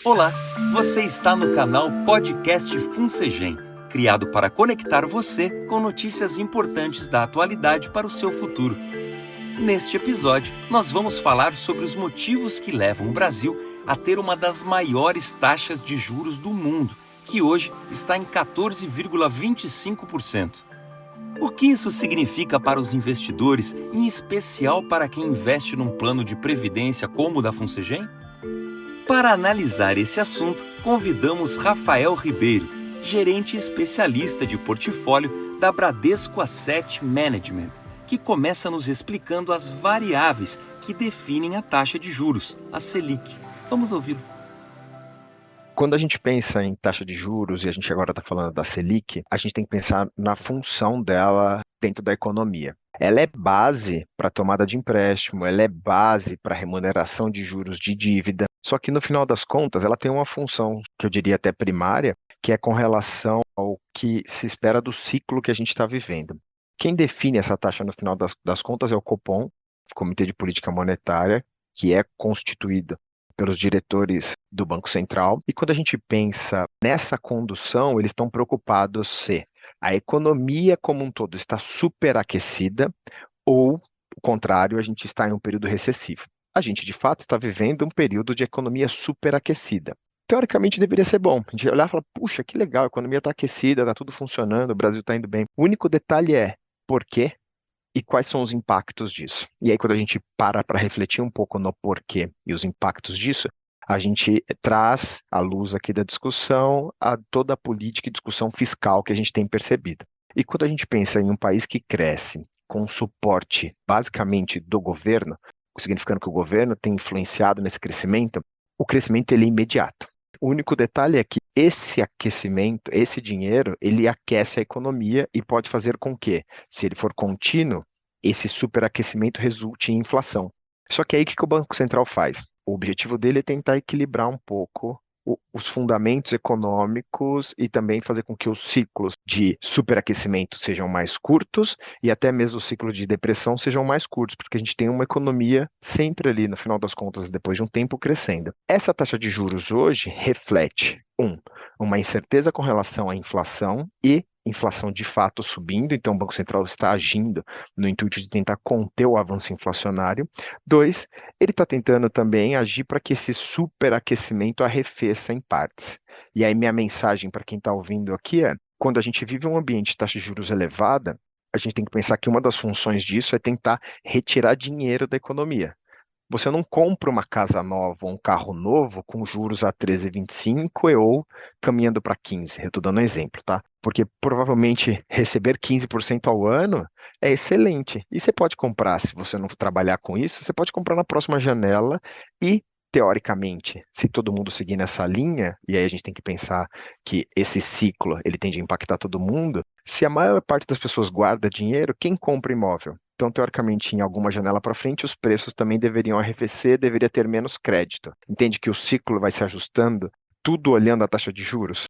Olá, você está no canal Podcast Funsegem, criado para conectar você com notícias importantes da atualidade para o seu futuro. Neste episódio, nós vamos falar sobre os motivos que levam o Brasil a ter uma das maiores taxas de juros do mundo, que hoje está em 14,25%. O que isso significa para os investidores, em especial para quem investe num plano de previdência como o da Funsegem? Para analisar esse assunto, convidamos Rafael Ribeiro, gerente especialista de portfólio da Bradesco Asset Management, que começa nos explicando as variáveis que definem a taxa de juros, a Selic. Vamos ouvi-lo. Quando a gente pensa em taxa de juros, e a gente agora está falando da Selic, a gente tem que pensar na função dela dentro da economia. Ela é base para tomada de empréstimo, ela é base para remuneração de juros de dívida, só que no final das contas ela tem uma função, que eu diria até primária, que é com relação ao que se espera do ciclo que a gente está vivendo. Quem define essa taxa no final das contas é o Copom, Comitê de Política Monetária, que é constituído pelos diretores do Banco Central. E quando a gente pensa nessa condução, eles estão preocupados se a economia como um todo está superaquecida ou, o contrário, a gente está em um período recessivo. A gente, de fato, está vivendo um período de economia superaquecida. Teoricamente, deveria ser bom. A gente olhar e falar, puxa, que legal, a economia está aquecida, está tudo funcionando, o Brasil está indo bem. O único detalhe é por quê? E quais são os impactos disso? E aí, quando a gente para refletir um pouco no porquê e os impactos disso, a gente traz à luz aqui da discussão a toda a política e discussão fiscal que a gente tem percebido. E quando a gente pensa em um país que cresce com suporte basicamente do governo, significando que o governo tem influenciado nesse crescimento, o crescimento ele é imediato. O único detalhe é que esse aquecimento, esse dinheiro, ele aquece a economia e pode fazer com que, se ele for contínuo, esse superaquecimento resulte em inflação. Só que aí o que o Banco Central faz? O objetivo dele é tentar equilibrar um pouco os fundamentos econômicos e também fazer com que os ciclos de superaquecimento sejam mais curtos e até mesmo o ciclo de depressão sejam mais curtos, porque a gente tem uma economia sempre ali, no final das contas, depois de um tempo, crescendo. Essa taxa de juros hoje reflete, uma incerteza com relação à inflação e inflação de fato subindo, então o Banco Central está agindo no intuito de tentar conter o avanço inflacionário. 2, ele está tentando também agir para que esse superaquecimento arrefeça em partes. E aí minha mensagem para quem está ouvindo aqui é, quando a gente vive um ambiente de taxa de juros elevada, a gente tem que pensar que uma das funções disso é tentar retirar dinheiro da economia. Você não compra uma casa nova ou um carro novo com juros a 13,25 ou caminhando para 15. Eu estou dando um exemplo, tá? Porque provavelmente receber 15% ao ano é excelente. E você pode comprar, se você não trabalhar com isso, você pode comprar na próxima janela e, teoricamente, se todo mundo seguir nessa linha, e aí a gente tem que pensar que esse ciclo ele tende a impactar todo mundo, se a maior parte das pessoas guarda dinheiro, quem compra imóvel? Então, teoricamente, em alguma janela para frente, os preços também deveriam arrefecer, deveria ter menos crédito. Entende que o ciclo vai se ajustando, tudo olhando a taxa de juros?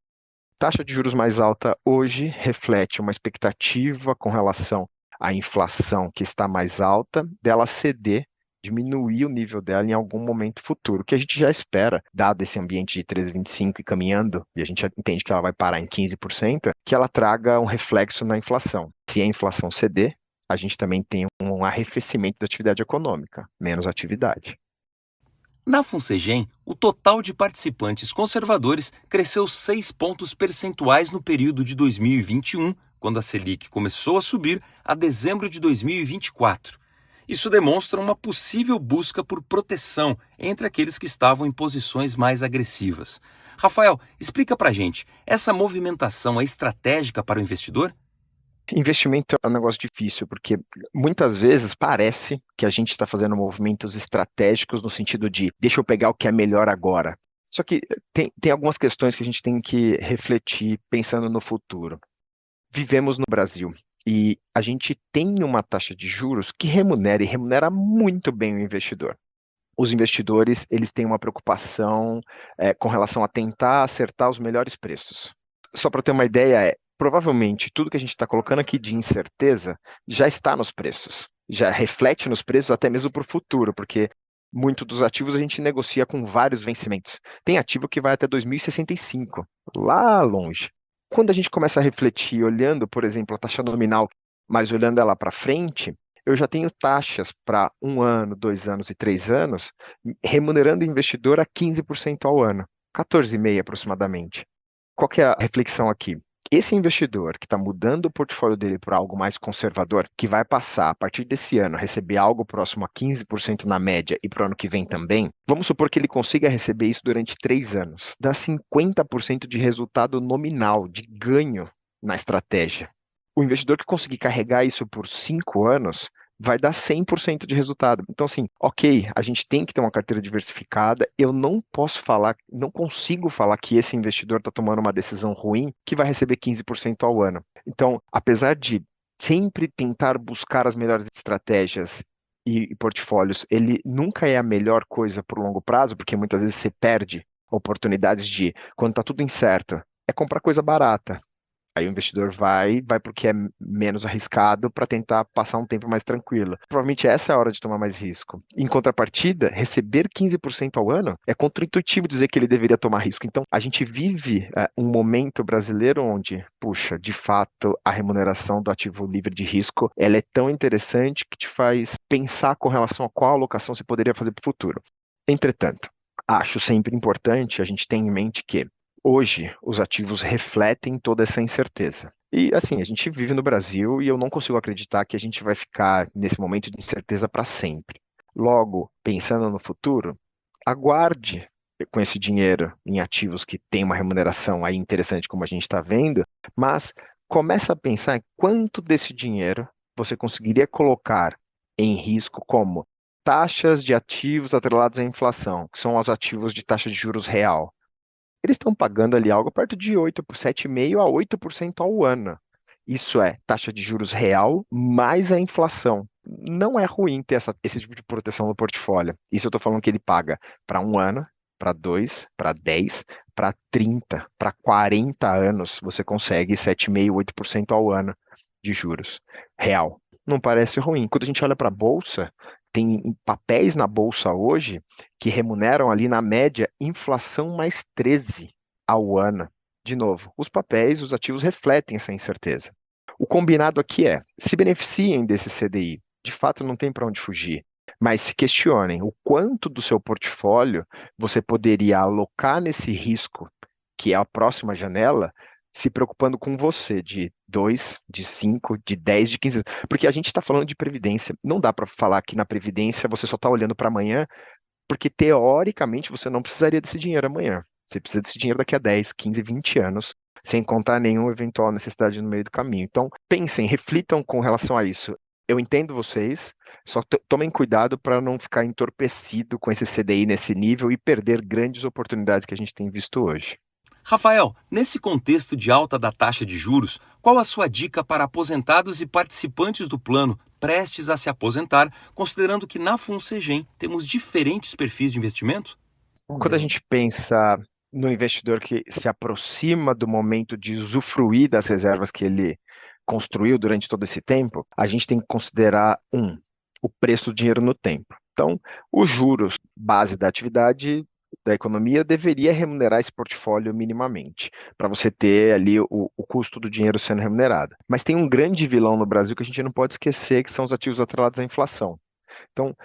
Taxa de juros mais alta hoje reflete uma expectativa com relação à inflação que está mais alta, dela ceder, diminuir o nível dela em algum momento futuro, que a gente já espera, dado esse ambiente de 13,25 e caminhando, e a gente já entende que ela vai parar em 15%, que ela traga um reflexo na inflação. Se a inflação ceder, a gente também tem um arrefecimento da atividade econômica, menos atividade. Na Funsegem, o total de participantes conservadores cresceu 6 pontos percentuais no período de 2021, quando a Selic começou a subir, a dezembro de 2024. Isso demonstra uma possível busca por proteção entre aqueles que estavam em posições mais agressivas. Rafael, explica pra gente, essa movimentação é estratégica para o investidor? Investimento é um negócio difícil, porque muitas vezes parece que a gente está fazendo movimentos estratégicos no sentido de deixa eu pegar o que é melhor agora. Só que tem algumas questões que a gente tem que refletir pensando no futuro. Vivemos no Brasil e a gente tem uma taxa de juros que remunera e remunera muito bem o investidor. Os investidores eles têm uma preocupação com relação a tentar acertar os melhores preços. Só para ter uma ideia, provavelmente tudo que a gente está colocando aqui de incerteza já está nos preços. já reflete nos preços até mesmo para o futuro, porque muito dos ativos a gente negocia com vários vencimentos. Tem ativo que vai até 2065, lá longe. Quando a gente começa a refletir, olhando, por exemplo, a taxa nominal, mas olhando ela para frente, eu já tenho taxas para 1 ano, 2 anos e 3 anos, remunerando o investidor a 15% ao ano, 14,5% aproximadamente. Qual que é a reflexão aqui? Esse investidor que está mudando o portfólio dele para algo mais conservador, que vai passar a partir desse ano a receber algo próximo a 15% na média e para o ano que vem também, vamos supor que ele consiga receber isso durante 3 anos. Dá 50% de resultado nominal, de ganho na estratégia. O investidor que conseguir carregar isso por 5 anos vai dar 100% de resultado. Então, assim, ok, a gente tem que ter uma carteira diversificada. Eu não posso falar, não consigo falar que esse investidor está tomando uma decisão ruim que vai receber 15% ao ano. Então, apesar de sempre tentar buscar as melhores estratégias e portfólios, ele nunca é a melhor coisa por longo prazo, porque muitas vezes você perde oportunidades de, quando está tudo incerto, é comprar coisa barata. Aí o investidor vai para o que é menos arriscado para tentar passar um tempo mais tranquilo. Provavelmente essa é a hora de tomar mais risco. Em contrapartida, receber 15% ao ano é contraintuitivo dizer que ele deveria tomar risco. Então, a gente vive um momento brasileiro onde, puxa, de fato, a remuneração do ativo livre de risco, ela é tão interessante que te faz pensar com relação a qual alocação você poderia fazer para o futuro. Entretanto, acho sempre importante a gente ter em mente que hoje, os ativos refletem toda essa incerteza. E assim, a gente vive no Brasil e eu não consigo acreditar que a gente vai ficar nesse momento de incerteza para sempre. Logo, pensando no futuro, aguarde com esse dinheiro em ativos que têm uma remuneração aí interessante, como a gente está vendo, mas começa a pensar em quanto desse dinheiro você conseguiria colocar em risco como taxas de ativos atrelados à inflação, que são os ativos de taxa de juros real. Eles estão pagando ali algo perto de 7,5% a 8% ao ano. Isso é taxa de juros real mais a inflação. Não é ruim ter esse tipo de proteção no portfólio. Isso eu estou falando que ele paga para 1 ano, para 2, para 10, para 30, para 40 anos. Você consegue 7,5%, 8% ao ano de juros real. Não parece ruim. Quando a gente olha para a bolsa, tem papéis na bolsa hoje que remuneram ali na média inflação mais 13 ao ano. De novo, os papéis, os ativos refletem essa incerteza. O combinado aqui é, se beneficiem desse CDI. De fato, não tem para onde fugir. Mas se questionem o quanto do seu portfólio você poderia alocar nesse risco, que é a próxima janela, se preocupando com você, de 2, de 5, de 10, de 15 anos. Porque a gente está falando de previdência. Não dá para falar que na previdência você só está olhando para amanhã, porque teoricamente você não precisaria desse dinheiro amanhã. Você precisa desse dinheiro daqui a 10, 15, 20 anos, sem contar nenhuma eventual necessidade no meio do caminho. Então, pensem, reflitam com relação a isso. Eu entendo vocês, só tomem cuidado para não ficar entorpecido com esse CDI nesse nível e perder grandes oportunidades que a gente tem visto hoje. Rafael, nesse contexto de alta da taxa de juros, qual a sua dica para aposentados e participantes do plano prestes a se aposentar, considerando que na FunCegem temos diferentes perfis de investimento? Quando a gente pensa no investidor que se aproxima do momento de usufruir das reservas que ele construiu durante todo esse tempo, a gente tem que considerar, o preço do dinheiro no tempo. Então, os juros base da atividade da economia deveria remunerar esse portfólio minimamente, para você ter ali o custo do dinheiro sendo remunerado. Mas tem um grande vilão no Brasil que a gente não pode esquecer, que são os ativos atrelados à inflação. Então,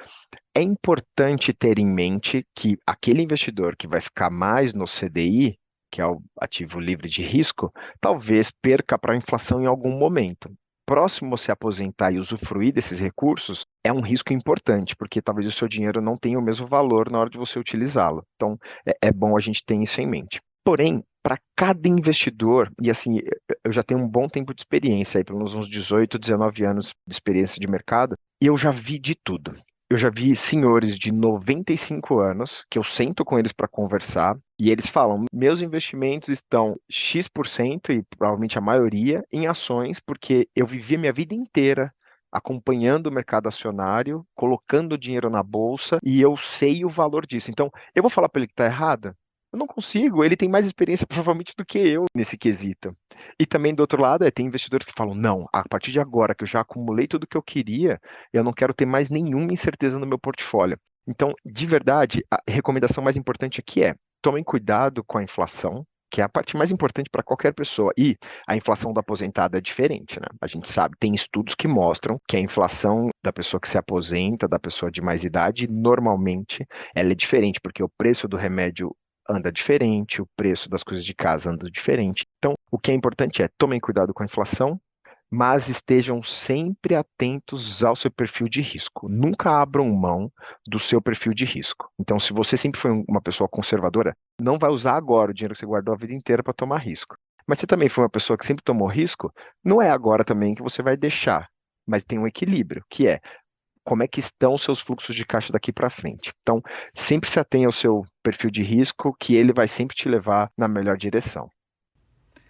é importante ter em mente que aquele investidor que vai ficar mais no CDI, que é o ativo livre de risco, talvez perca para a inflação em algum momento. Próximo a se aposentar e usufruir desses recursos, é um risco importante, porque talvez o seu dinheiro não tenha o mesmo valor na hora de você utilizá-lo. Então, é bom a gente ter isso em mente. Porém, para cada investidor, e assim, eu já tenho um bom tempo de experiência, aí, pelo menos uns 18, 19 anos de experiência de mercado, e eu já vi de tudo. Eu já vi senhores de 95 anos, que eu sento com eles para conversar, e eles falam: meus investimentos estão X%, e provavelmente a maioria, em ações, porque eu vivi a minha vida inteira acompanhando o mercado acionário, colocando dinheiro na bolsa, e eu sei o valor disso. Então, eu vou falar para ele que está errado? Eu não consigo, ele tem mais experiência provavelmente do que eu nesse quesito. E também do outro lado, tem investidores que falam, não, a partir de agora que eu já acumulei tudo o que eu queria, eu não quero ter mais nenhuma incerteza no meu portfólio. Então, de verdade, a recomendação mais importante aqui é, tomem cuidado com a inflação, que é a parte mais importante para qualquer pessoa. E a inflação do aposentado é diferente, né? A gente sabe, tem estudos que mostram que a inflação da pessoa que se aposenta, da pessoa de mais idade, normalmente ela é diferente, porque o preço do remédio anda diferente, o preço das coisas de casa anda diferente. Então, o que é importante é tomem cuidado com a inflação, mas estejam sempre atentos ao seu perfil de risco. Nunca abram mão do seu perfil de risco. Então, se você sempre foi uma pessoa conservadora, não vai usar agora o dinheiro que você guardou a vida inteira para tomar risco. Mas se também foi uma pessoa que sempre tomou risco, não é agora também que você vai deixar. Mas tem um equilíbrio, que é como é que estão os seus fluxos de caixa daqui para frente. Então, sempre se atenha ao seu perfil de risco, que ele vai sempre te levar na melhor direção.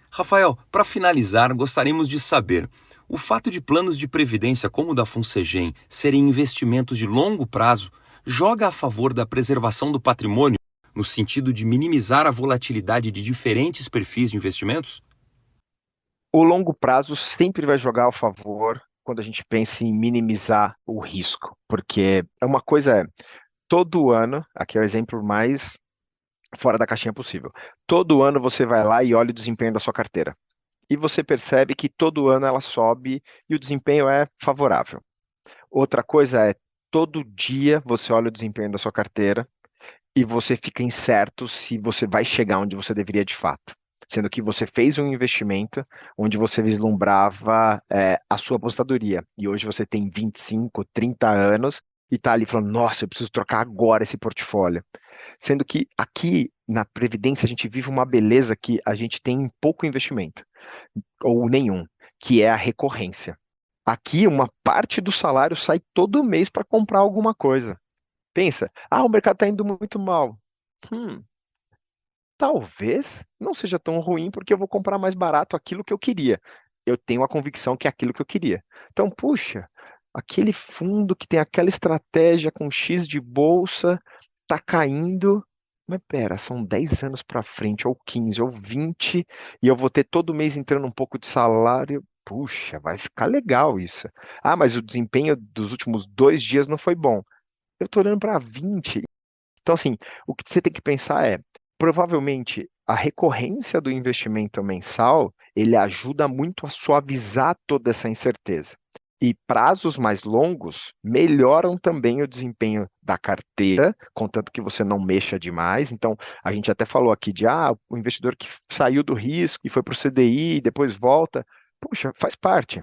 Rafael, para finalizar, gostaríamos de saber: o fato de planos de previdência como o da Funsegem serem investimentos de longo prazo joga a favor da preservação do patrimônio, no sentido de minimizar a volatilidade de diferentes perfis de investimentos? O longo prazo sempre vai jogar ao favor quando a gente pensa em minimizar o risco, porque é uma coisa, todo ano, aqui é o exemplo mais fora da caixinha possível, todo ano você vai lá e olha o desempenho da sua carteira. E você percebe que todo ano ela sobe e o desempenho é favorável. Outra coisa é, todo dia você olha o desempenho da sua carteira e você fica incerto se você vai chegar onde você deveria de fato. Sendo que você fez um investimento onde você vislumbrava a sua aposentadoria. E hoje você tem 25, 30 anos e está ali falando, nossa, eu preciso trocar agora esse portfólio. Sendo que aqui na Previdência a gente vive uma beleza que a gente tem pouco investimento, ou nenhum, que é a recorrência. Aqui uma parte do salário sai todo mês para comprar alguma coisa. Pensa, o mercado está indo muito mal. Hum, talvez não seja tão ruim porque eu vou comprar mais barato aquilo que eu queria. Eu tenho a convicção que é aquilo que eu queria. Então, puxa, aquele fundo que tem aquela estratégia com X de bolsa está caindo. Mas pera, são 10 anos para frente, ou 15, ou 20, e eu vou ter todo mês entrando um pouco de salário. Puxa, vai ficar legal isso. Mas o desempenho dos últimos 2 dias não foi bom. Eu estou olhando para 20. Então, assim, o que você tem que pensar é, provavelmente, a recorrência do investimento mensal, ele ajuda muito a suavizar toda essa incerteza. E prazos mais longos melhoram também o desempenho da carteira, contanto que você não mexa demais. Então, a gente até falou aqui de o investidor que saiu do risco e foi para o CDI, depois volta. Puxa, faz parte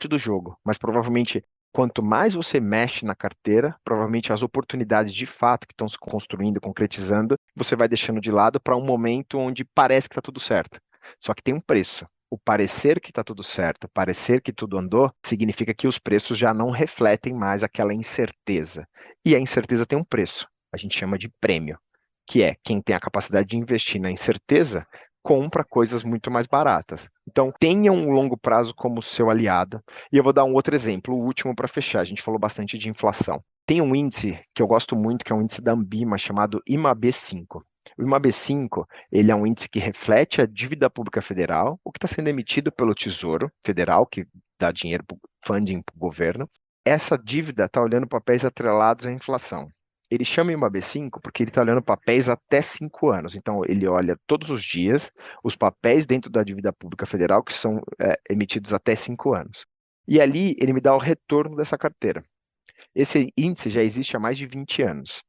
do jogo, mas provavelmente quanto mais você mexe na carteira, provavelmente as oportunidades de fato que estão se construindo, concretizando, você vai deixando de lado para um momento onde parece que está tudo certo. Só que tem um preço. O parecer que está tudo certo, parecer que tudo andou, significa que os preços já não refletem mais aquela incerteza. E a incerteza tem um preço. A gente chama de prêmio, que é quem tem a capacidade de investir na incerteza compra coisas muito mais baratas. Então, tenha um longo prazo como seu aliado. E eu vou dar um outro exemplo, o último para fechar. A gente falou bastante de inflação. Tem um índice que eu gosto muito, que é um índice da Ambima, chamado IMAB5. O IMAB5, ele é um índice que reflete a dívida pública federal, o que está sendo emitido pelo Tesouro Federal, que dá dinheiro, funding para o governo. Essa dívida está olhando papéis atrelados à inflação. Ele chama IMAB5 porque ele está olhando papéis até 5 anos. Então, ele olha todos os dias os papéis dentro da dívida pública federal que são emitidos até 5 anos. E ali ele me dá o retorno dessa carteira. Esse índice já existe há mais de 20 anos.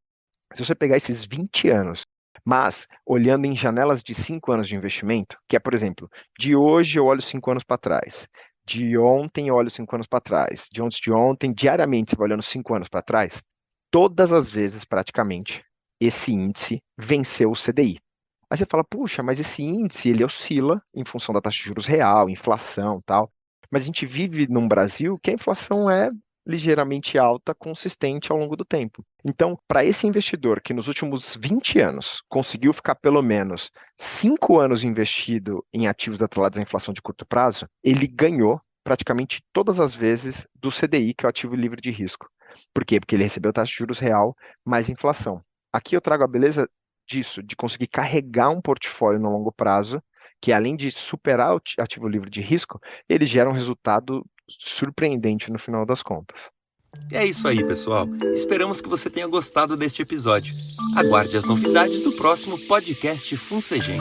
Se você pegar esses 20 anos, mas olhando em janelas de 5 anos de investimento, que é, por exemplo, de hoje eu olho 5 anos para trás, de ontem eu olho 5 anos para trás, de ontem de ontem, diariamente você vai olhando 5 anos para trás, todas as vezes, praticamente, esse índice venceu o CDI. Aí você fala, puxa, mas esse índice ele oscila em função da taxa de juros real, inflação, tal. Mas a gente vive num Brasil que a inflação é ligeiramente alta, consistente ao longo do tempo. Então, para esse investidor que nos últimos 20 anos conseguiu ficar pelo menos 5 anos investido em ativos atrelados à inflação de curto prazo, ele ganhou praticamente todas as vezes do CDI, que é o ativo livre de risco. Por quê? Porque ele recebeu taxa de juros real mais inflação. Aqui eu trago a beleza disso, de conseguir carregar um portfólio no longo prazo, que além de superar o ativo livre de risco, ele gera um resultado surpreendente no final das contas. É isso aí, pessoal. Esperamos que você tenha gostado deste episódio. Aguarde as novidades do próximo podcast FunCegem.